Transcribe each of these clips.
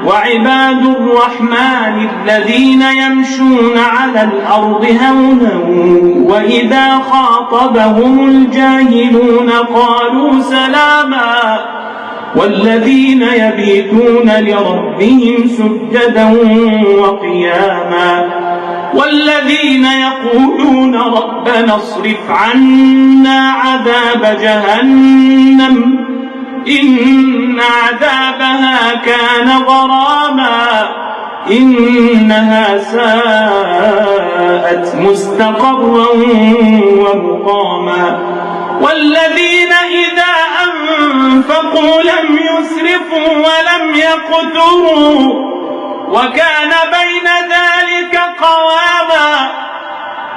وعباد الرحمن الذين يمشون على الأرض هونا وإذا خاطبهم الجاهلون قالوا سلاما والذين يبيتون لربهم سجدا وقياما والذين يقولون ربنا اصرف عنا عذاب جهنم إن عذابها كان غراما إنها ساءت مستقرا ومقاما والذين إذا أنفقوا لم يسرفوا ولم يقتروا وكان بين ذلك قواما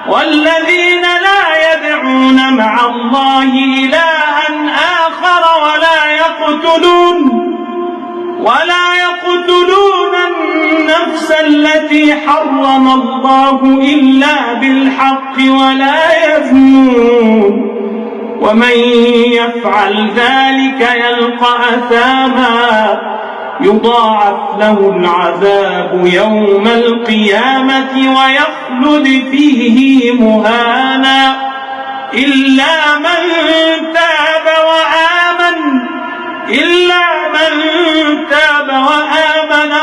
والذين لا يدعون مع الله إلها آخر ولا يقتلون النفس التي حرم الله إلا بالحق ولا يزنون ومن يفعل ذلك يلقى أثاما يضاعف له العذاب يوم القيامة ويخلد فيه مهانا إلا من تاب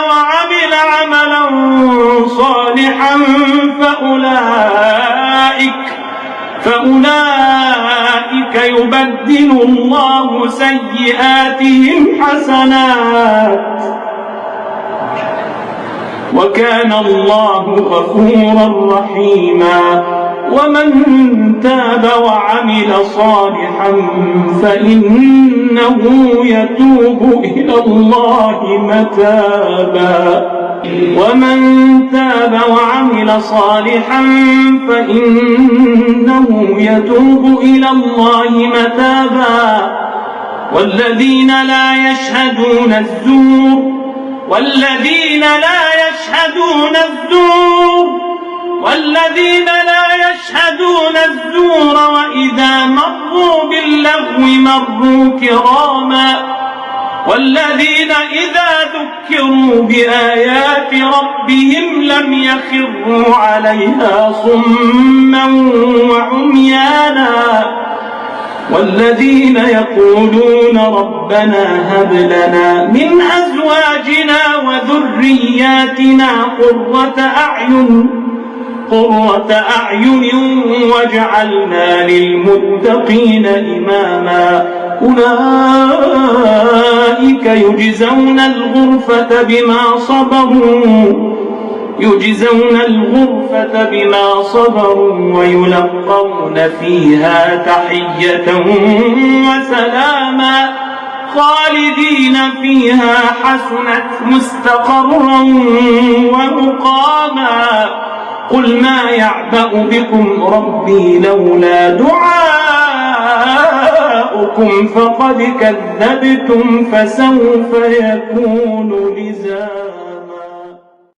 وعمل عملا صالحا فأولئك يبدل الله سيئاتهم حسنات وكان الله غفورا رحيما ومن تاب وعمل صالحا فإنه يتوب إلى الله متابا والذين لا يشهدون الزور وإذا مروا باللغو مروا كراما والذين إذا ذكروا بآيات ربهم لم يخروا عليها صما وعميانا والذين يقولون ربنا هب لنا من أزواجنا وذرياتنا قرة أعين واجعلنا للمتقين إماما أولئك يجزون الغرفة بما صبروا ويلقون فيها تحية وسلاما خالدين فيها حسنت مستقرا ومقاما قل ما يعبأ بكم ربي لولا دعاؤكم فقد كذبتم فسوف يكون لزاما.